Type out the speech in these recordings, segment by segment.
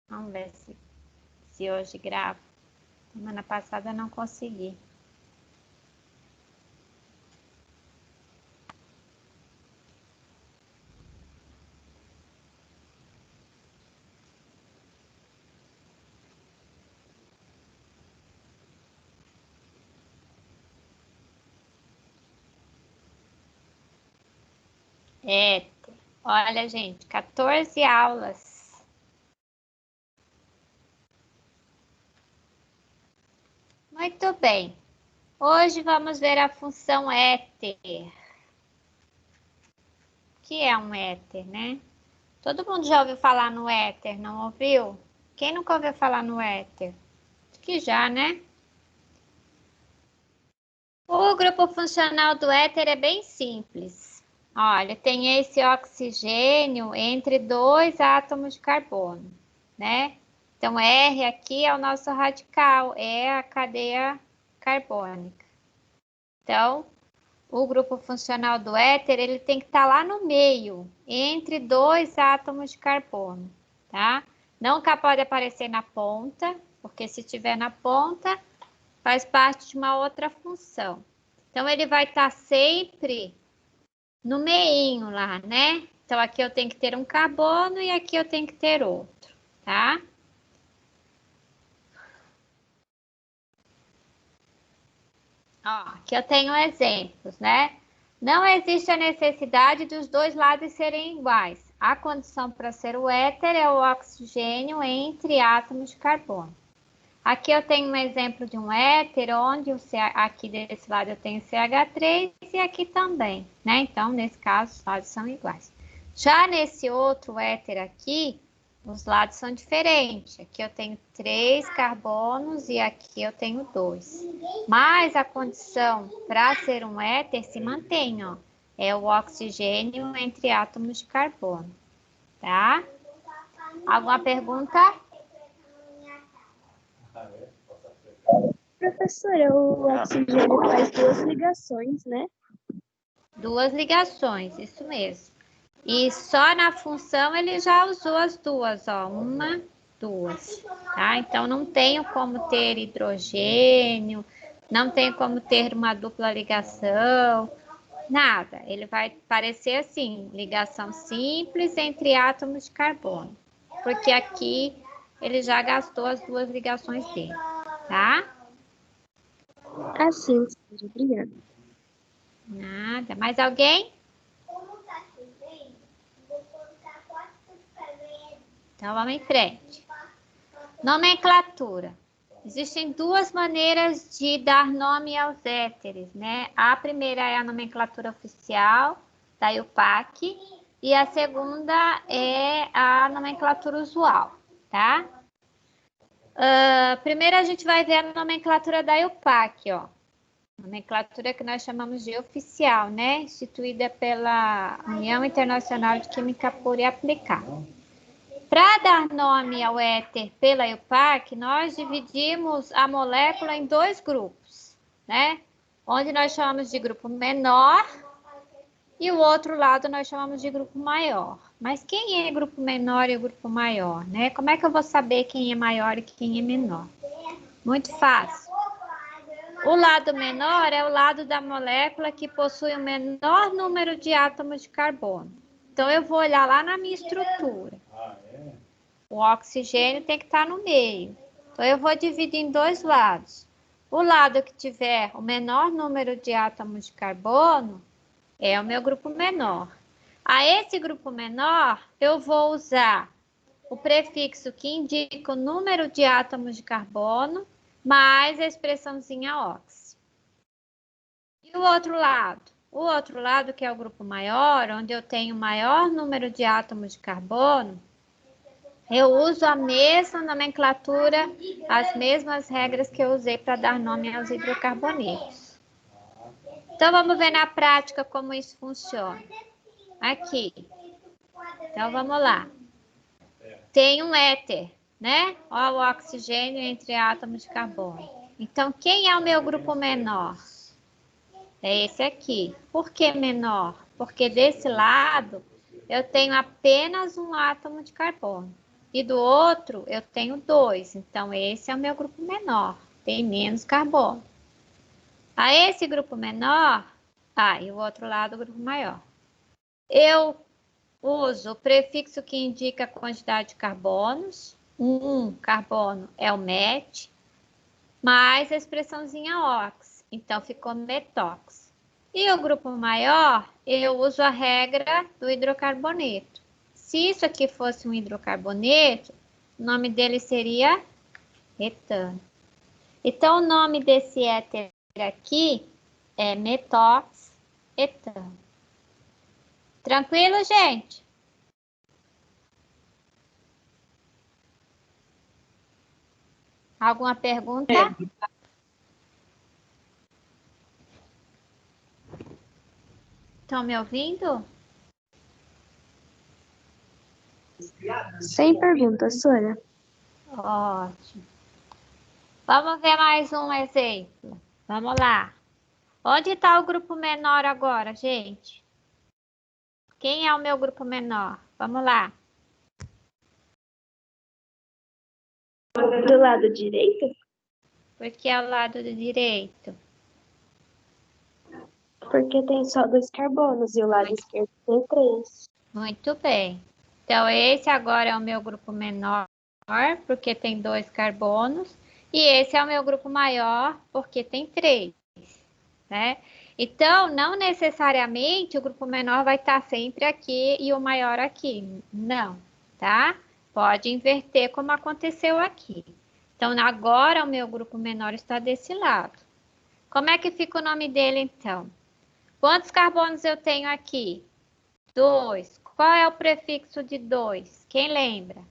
Vamos ver se hoje gravo. Semana passada eu não consegui. Olha, gente, 14 aulas. Muito bem. Hoje vamos ver a função éter. O que é um éter, né? Todo mundo já ouviu falar no éter, não ouviu? Quem nunca ouviu falar no éter? Acho que já, né? O grupo funcional do éter é bem simples. Olha, tem esse oxigênio entre dois átomos de carbono, né? Então, R aqui é o nosso radical, é a cadeia carbônica. Então, o grupo funcional do éter, ele tem que estar lá no meio, entre dois átomos de carbono, tá? Nunca pode aparecer na ponta, porque se tiver na ponta, faz parte de uma outra função. Então, ele vai estar sempre no meinho lá, né? Então, aqui eu tenho que ter um carbono e aqui eu tenho que ter outro, tá? Ó, aqui eu tenho exemplos, né? Não existe a necessidade dos dois lados serem iguais. A condição para ser o éter é o oxigênio entre átomos de carbono. Aqui eu tenho um exemplo de um éter, onde aqui desse lado eu tenho CH3 e aqui também, né? Então, nesse caso, os lados são iguais. Já nesse outro éter aqui, os lados são diferentes. Aqui eu tenho 3 carbonos e aqui eu tenho 2. Mas a condição para ser um éter se mantém, ó. É o oxigênio entre átomos de carbono, tá? Alguma pergunta? Professora, o oxigênio faz duas ligações, né? Duas ligações, isso mesmo. E só na função ele já usou as duas, ó. Uma, duas, tá? Então não tenho como ter hidrogênio, não tenho como ter uma dupla ligação, nada. Ele vai parecer assim, ligação simples entre átomos de carbono. Porque aqui ele já gastou as duas ligações dele, tá? Assim, obrigada. Nada. Mais alguém? Então vamos em frente. Nomenclatura. Existem duas maneiras de dar nome aos éteres, né? A primeira é a nomenclatura oficial da IUPAC e a segunda é a nomenclatura usual, tá? Primeiro a gente vai ver a nomenclatura da IUPAC, ó. Nomenclatura que nós chamamos de oficial, né? Instituída pela União Internacional de Química Pura e Aplicada. Para dar nome ao éter pela IUPAC, nós dividimos a molécula em dois grupos, né? Onde nós chamamos de grupo menor e o outro lado nós chamamos de grupo maior. Mas quem é grupo menor e o grupo maior, né? Como é que eu vou saber quem é maior e quem é menor? Muito fácil. O lado menor é o lado da molécula que possui o menor número de átomos de carbono. Então, eu vou olhar lá na minha estrutura. O oxigênio tem que estar no meio. Então, eu vou dividir em dois lados. O lado que tiver o menor número de átomos de carbono é o meu grupo menor. A esse grupo menor, eu vou usar o prefixo que indica o número de átomos de carbono mais a expressãozinha ox. E o outro lado? O outro lado, que é o grupo maior, onde eu tenho maior número de átomos de carbono, eu uso a mesma nomenclatura, as mesmas regras que eu usei para dar nome aos hidrocarbonetos. Então, vamos ver na prática como isso funciona. Aqui. Então, vamos lá. Tem um éter, né? Olha o oxigênio entre átomos de carbono. Então, quem é o meu grupo menor? É esse aqui. Por que menor? Porque desse lado eu tenho apenas um átomo de carbono. e do outro eu tenho 2. Então, esse é o meu grupo menor, tem menos carbono. A esse grupo menor, e o outro lado o grupo maior. Eu uso o prefixo que indica a quantidade de carbonos. Carbono é o met, mais a expressãozinha ox. Então, ficou metox. E o grupo maior, eu uso a regra do hidrocarboneto. Se isso aqui fosse um hidrocarboneto, o nome dele seria etano. Então, o nome desse éter aqui é metoxetano. Tranquilo, gente? Alguma pergunta? Estão me ouvindo? Sem pergunta, Sônia. Ótimo. Vamos ver mais um exemplo. Vamos lá. Onde está o grupo menor agora, gente? Quem é o meu grupo menor? Vamos lá. Do lado direito? Porque é o lado do direito. Porque tem só 2 carbonos e o lado esquerdo tem 3. Muito bem. Então, esse agora é o meu grupo menor, porque tem 2 carbonos. E esse é o meu grupo maior, porque tem 3, né? Então, não necessariamente o grupo menor vai estar sempre aqui e o maior aqui. Não, tá? Pode inverter como aconteceu aqui. Então, agora o meu grupo menor está desse lado. Como é que fica o nome dele, então? Quantos carbonos eu tenho aqui? 2. Qual é o prefixo de 2? Quem lembra?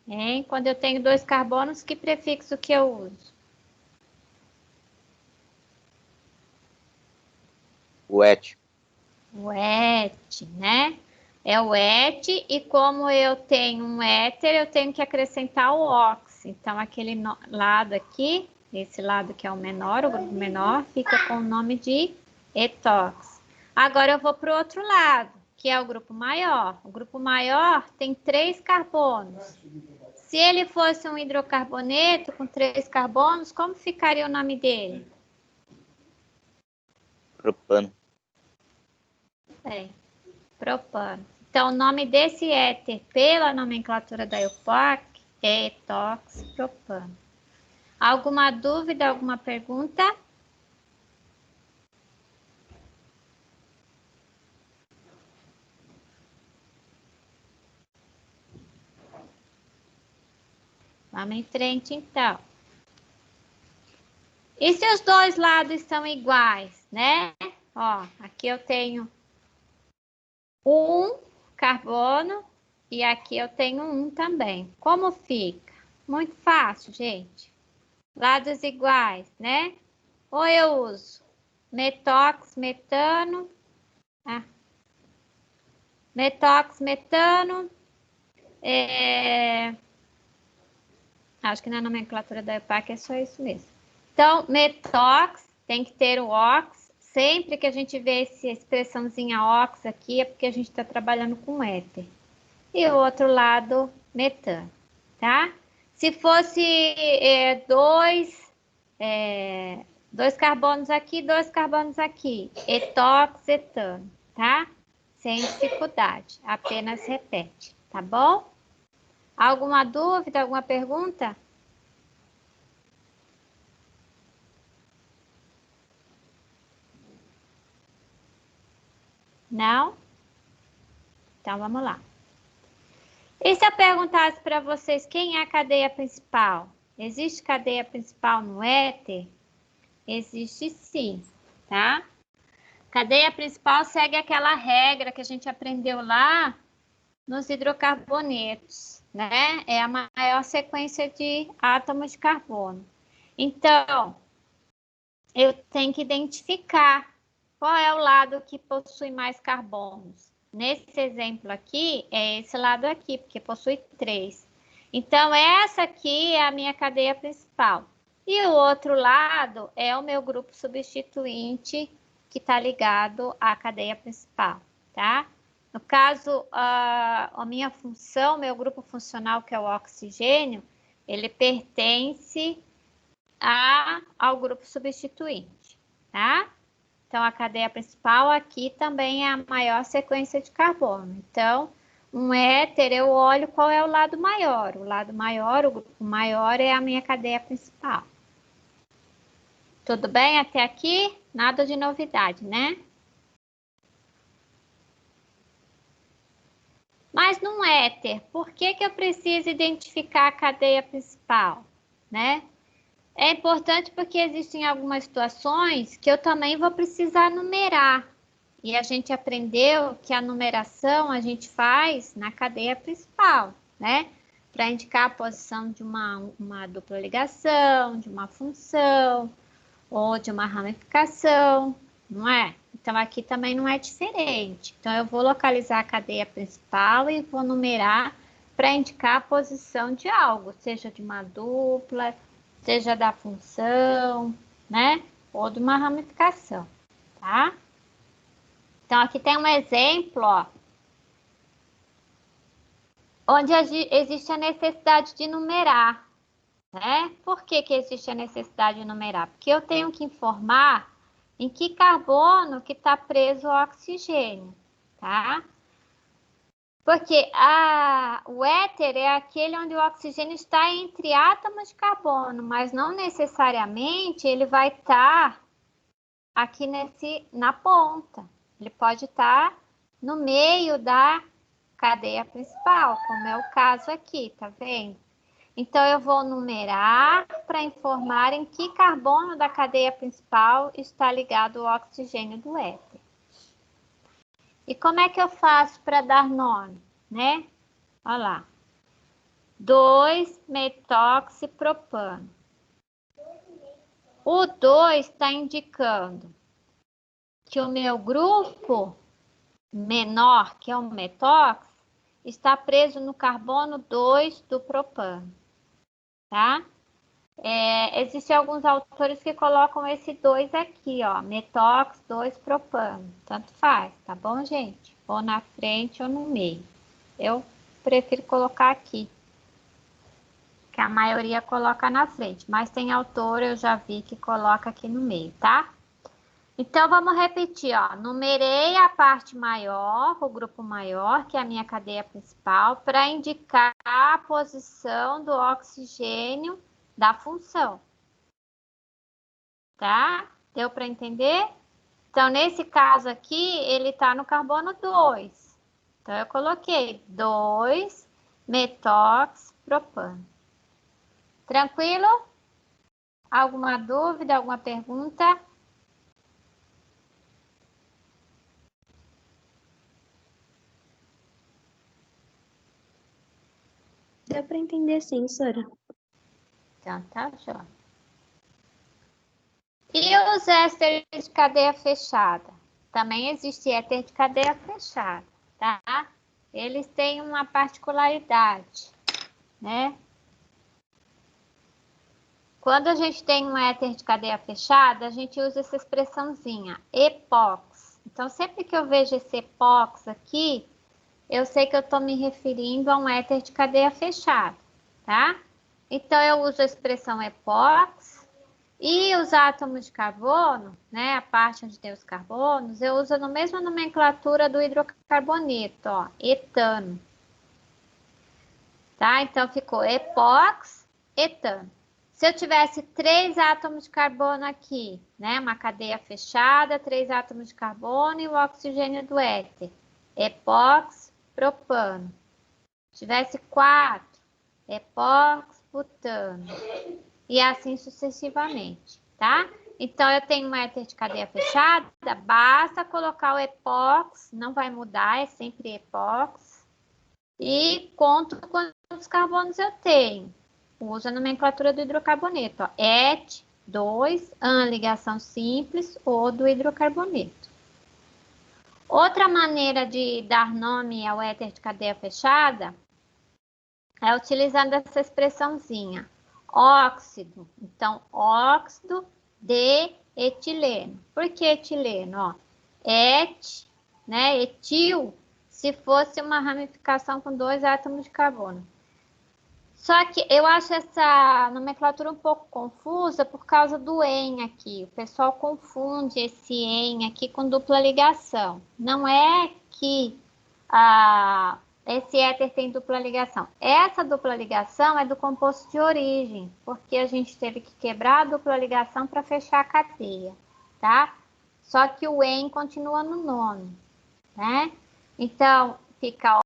Hein? Quando eu tenho 2 carbonos, que prefixo que eu uso? O et. O et, né? É o et, e como eu tenho um éter, eu tenho que acrescentar o ox. Então, aquele lado aqui, esse lado que é o menor, o grupo menor, fica com o nome de etox. Agora eu vou para o outro lado, que é o grupo maior. O grupo maior tem 3 carbonos. Se ele fosse um hidrocarboneto com 3 carbonos, como ficaria o nome dele? Propano. Bem, propano. Então, o nome desse éter, pela nomenclatura da IUPAC, é etoxipropano. Alguma dúvida, alguma pergunta? Vamos em frente, então. E se os dois lados são iguais, né? Ó, aqui eu tenho um carbono e aqui eu tenho um também. Como fica? Muito fácil, gente. Lados iguais, né? Ou eu uso metox, metano, metox, metano, acho que na nomenclatura da EPAC é só isso mesmo. Então, metox tem que ter o ox. Sempre que a gente vê essa expressãozinha ox aqui, é porque a gente está trabalhando com éter. E o outro lado, metano, tá? Se fosse dois carbonos aqui, 2 carbonos aqui, etox, etano, tá? Sem dificuldade, apenas repete, tá bom? Alguma dúvida, alguma pergunta? Não? Então vamos lá. E se eu perguntasse para vocês quem é a cadeia principal? Existe cadeia principal no éter? Existe sim, tá? Cadeia principal segue aquela regra que a gente aprendeu lá nos hidrocarbonetos, né? É a maior sequência de átomos de carbono. Então, eu tenho que identificar qual é o lado que possui mais carbonos. Nesse exemplo aqui, é esse lado aqui, porque possui 3. Então, essa aqui é a minha cadeia principal. E o outro lado é o meu grupo substituinte que está ligado à cadeia principal, tá? No caso, a minha função, meu grupo funcional, que é o oxigênio, ele pertence ao grupo substituinte, tá? Então, a cadeia principal aqui também é a maior sequência de carbono. Então, um éter, eu olho qual é o lado maior. O lado maior, o grupo maior é a minha cadeia principal. Tudo bem até aqui? Nada de novidade, né? Mas num éter, por que eu preciso identificar a cadeia principal, né? É importante porque existem algumas situações que eu também vou precisar numerar. E a gente aprendeu que a numeração a gente faz na cadeia principal, né? Para indicar a posição de uma dupla ligação, de uma função ou de uma ramificação, não é? Então, aqui também não é diferente. Então, eu vou localizar a cadeia principal e vou numerar para indicar a posição de algo, seja de uma dupla, seja da função, né? Ou de uma ramificação, tá? Então, aqui tem um exemplo, ó, onde existe a necessidade de numerar, né? Por que existe a necessidade de numerar? Porque eu tenho que informar em que carbono que está preso ao oxigênio, tá? Porque o éter é aquele onde o oxigênio está entre átomos de carbono, mas não necessariamente ele vai estar aqui na ponta. Ele pode estar no meio da cadeia principal, como é o caso aqui, tá vendo? Então, eu vou numerar para informar em que carbono da cadeia principal está ligado ao oxigênio do éter. E como é que eu faço para dar nome, né? Olha lá. 2-metoxipropano. O 2 está indicando que o meu grupo menor, que é o metox, está preso no carbono 2 do propano, tá? Existem alguns autores que colocam esse 2 aqui, ó, metox 2 propano, tanto faz, tá bom, gente? Ou na frente ou no meio. Eu prefiro colocar aqui, que a maioria coloca na frente, mas tem autor, eu já vi que coloca aqui no meio, tá? Então, vamos repetir, ó. Numerei a parte maior, o grupo maior, que é a minha cadeia principal, para indicar a posição do oxigênio da função. Tá? Deu para entender? Então, nesse caso aqui, ele está no carbono 2. Então, eu coloquei 2-metoxipropano. Tranquilo? Alguma dúvida, alguma pergunta? Deu para entender sim, Sora. Então, tá, jóia. E os ésteres de cadeia fechada? Também existe éter de cadeia fechada, tá? Eles têm uma particularidade, né? Quando a gente tem um éter de cadeia fechada, a gente usa essa expressãozinha, epox. Então, sempre que eu vejo esse epox aqui, eu sei que eu estou me referindo a um éter de cadeia fechada, tá? Então, eu uso a expressão epox. E os átomos de carbono, né, a parte onde tem os carbonos, eu uso a mesma nomenclatura do hidrocarboneto, ó, etano. Tá? Então, ficou epox, etano. Se eu tivesse 3 átomos de carbono aqui, né, uma cadeia fechada, 3 átomos de carbono e o oxigênio do éter, epox, propano. Se tivesse 4, epox, butano. E assim sucessivamente, tá? Então, eu tenho um éter de cadeia fechada, basta colocar o epox, não vai mudar, é sempre epox. E conto quantos carbonos eu tenho. Uso a nomenclatura do hidrocarboneto, ó. Et, 2, an, ligação simples, ou do hidrocarboneto. Outra maneira de dar nome ao éter de cadeia fechada é utilizando essa expressãozinha. Óxido, então óxido de etileno. Por que etileno? Ó, né, etil, se fosse uma ramificação com 2 átomos de carbono. Só que eu acho essa nomenclatura um pouco confusa por causa do "en" aqui. O pessoal confunde esse "en" aqui com dupla ligação. Não é que esse éter tem dupla ligação. Essa dupla ligação é do composto de origem, porque a gente teve que quebrar a dupla ligação para fechar a cadeia, tá? Só que o "en" continua no nome, né? Então, fica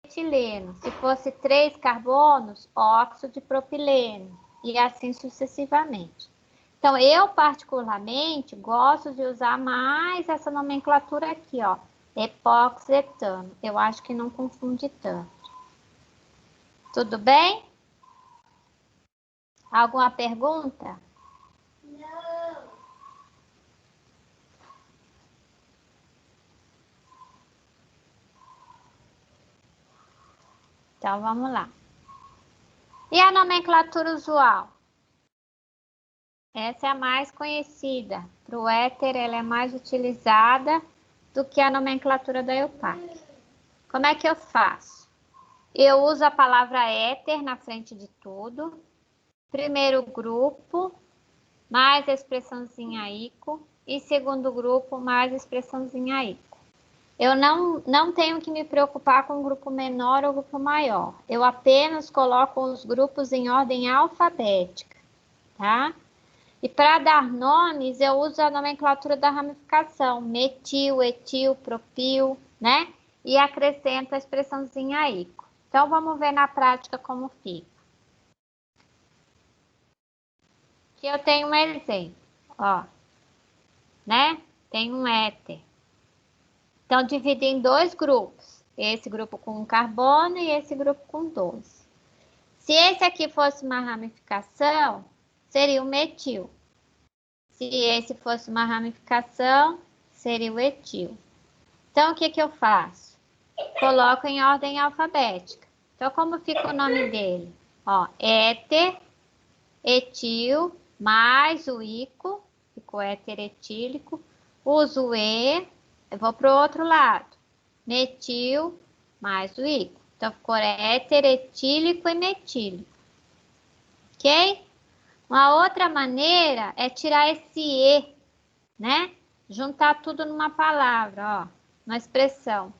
etileno. Se fosse 3 carbonos, óxido de propileno, e assim sucessivamente. Então, eu particularmente gosto de usar mais essa nomenclatura aqui, ó, epóxi-etano. Eu acho que não confunde tanto. Tudo bem? Alguma pergunta? Não. Então, vamos lá. E a nomenclatura usual? Essa é a mais conhecida. Para o éter, ela é mais utilizada do que a nomenclatura da EUPAC. Como é que eu faço? Eu uso a palavra éter na frente de tudo. Primeiro grupo, mais a expressãozinha ico. E segundo grupo, mais a expressãozinha ico. Eu não tenho que me preocupar com grupo menor ou grupo maior. Eu apenas coloco os grupos em ordem alfabética, tá? E para dar nomes, eu uso a nomenclatura da ramificação, metil, etil, propil, né? E acrescento a expressãozinha ico. Então, vamos ver na prática como fica. Aqui eu tenho um exemplo, ó, né? Tem um éter. Então, dividi em 2 grupos. Esse grupo com 1 carbono e esse grupo com 2. Se esse aqui fosse uma ramificação, seria o metil. Se esse fosse uma ramificação, seria o etil. Então, o que eu faço? Coloco em ordem alfabética. Então, como fica o nome dele? Ó, éter, etil, mais o ico, ficou éter etílico. Uso o E, eu vou para o outro lado. Metil, mais o ico. Então, ficou éter etílico e metílico. Ok? Uma outra maneira é tirar esse E, né? Juntar tudo numa palavra, ó, uma expressão.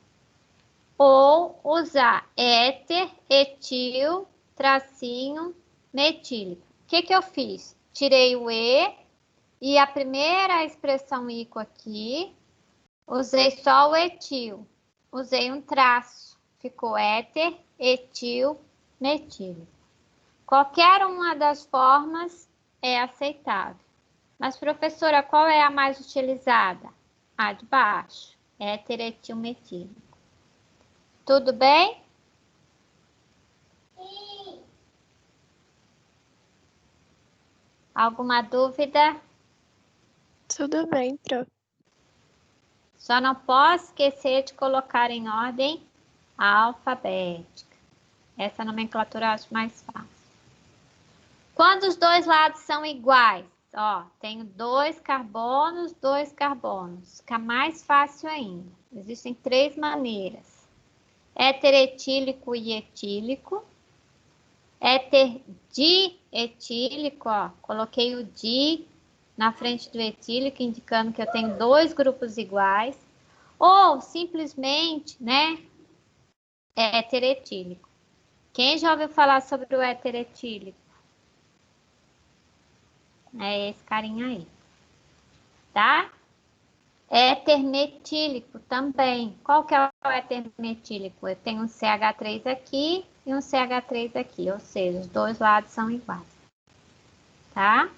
Ou usar éter, etil, tracinho, metílico. O que eu fiz? Tirei o E e a primeira expressão ico aqui, usei só o etil. Usei um traço. Ficou éter, etil, metílico. Qualquer uma das formas é aceitável. Mas, professora, qual é a mais utilizada? A de baixo, éter etil metílico. Tudo bem? Sim. Alguma dúvida? Tudo bem, prof. Só não posso esquecer de colocar em ordem alfabética. Essa nomenclatura eu acho mais fácil. Quando os dois lados são iguais, ó, tenho 2 carbonos, 2 carbonos. Fica mais fácil ainda. Existem 3 maneiras. Éter etílico e etílico. Éter dietílico, ó, coloquei o di na frente do etílico, indicando que eu tenho 2 grupos iguais. Ou simplesmente, né, éter etílico. Quem já ouviu falar sobre o éter etílico? É esse carinha aí, tá? Éter metílico também. Qual que é o éter metílico? Eu tenho um CH3 aqui e um CH3 aqui, ou seja, os dois lados são iguais, tá?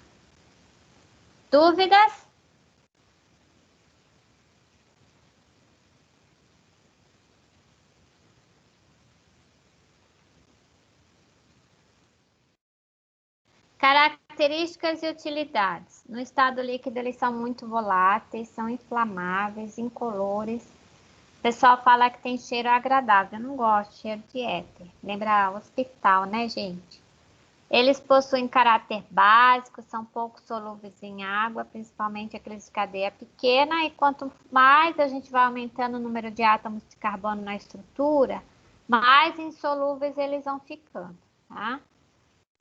Dúvidas? Características e utilidades. No estado líquido, eles são muito voláteis, são inflamáveis, incolores. O pessoal fala que tem cheiro agradável. Eu não gosto de cheiro de éter. Lembra hospital, né, gente? Eles possuem caráter básico, são pouco solúveis em água, principalmente aqueles de cadeia pequena, e quanto mais a gente vai aumentando o número de átomos de carbono na estrutura, mais insolúveis eles vão ficando, tá?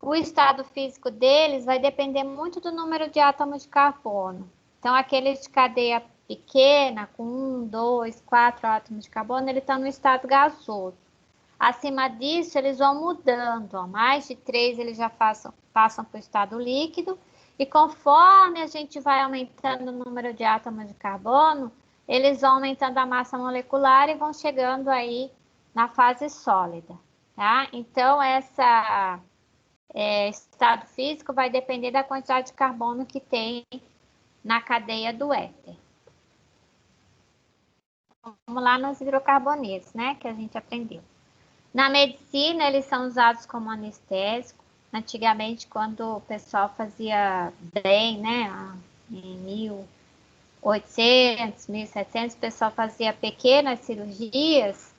O estado físico deles vai depender muito do número de átomos de carbono. Então, aqueles de cadeia pequena, com 1, 2, 4 átomos de carbono, ele está no estado gasoso. Acima disso, eles vão mudando. Ó. Mais de 3 eles já passam para o estado líquido. E conforme a gente vai aumentando o número de átomos de carbono, eles vão aumentando a massa molecular e vão chegando aí na fase sólida. Tá? Então, esse estado físico vai depender da quantidade de carbono que tem na cadeia do éter. Vamos lá nos hidrocarbonetos, né, que a gente aprendeu. Na medicina, eles são usados como anestésico. Antigamente, quando o pessoal fazia bem, né, em 1800, 1700, o pessoal fazia pequenas cirurgias,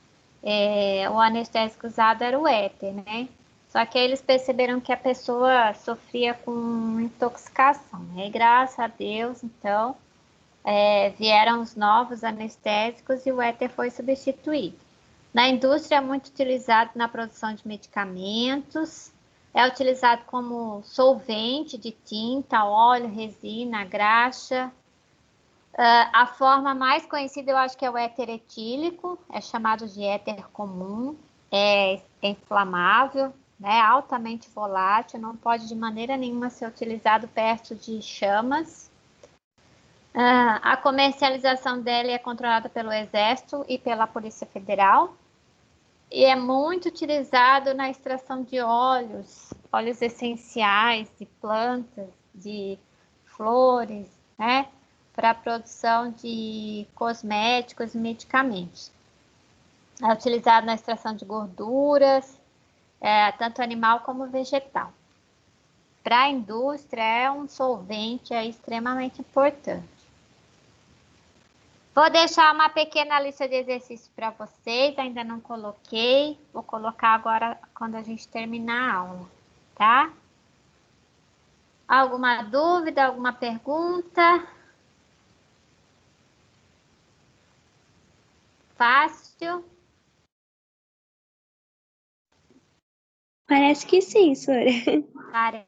o anestésico usado era o éter, né? Só que aí eles perceberam que a pessoa sofria com intoxicação, né? E graças a Deus, então, vieram os novos anestésicos e o éter foi substituído. Na indústria é muito utilizado na produção de medicamentos, é utilizado como solvente de tinta, óleo, resina, graxa. A forma mais conhecida eu acho que é o éter etílico, é chamado de éter comum, é inflamável, né, altamente volátil, não pode de maneira nenhuma ser utilizado perto de chamas. A comercialização dele é controlada pelo Exército e pela Polícia Federal. E é muito utilizado na extração de óleos, óleos essenciais de plantas, de flores, né? Para a produção de cosméticos e medicamentos. É utilizado na extração de gorduras, tanto animal como vegetal. Para a indústria é um solvente extremamente importante. Vou deixar uma pequena lista de exercícios para vocês, ainda não coloquei. Vou colocar agora quando a gente terminar a aula, tá? Alguma dúvida, alguma pergunta? Fácil? Parece que sim, senhora. Parece.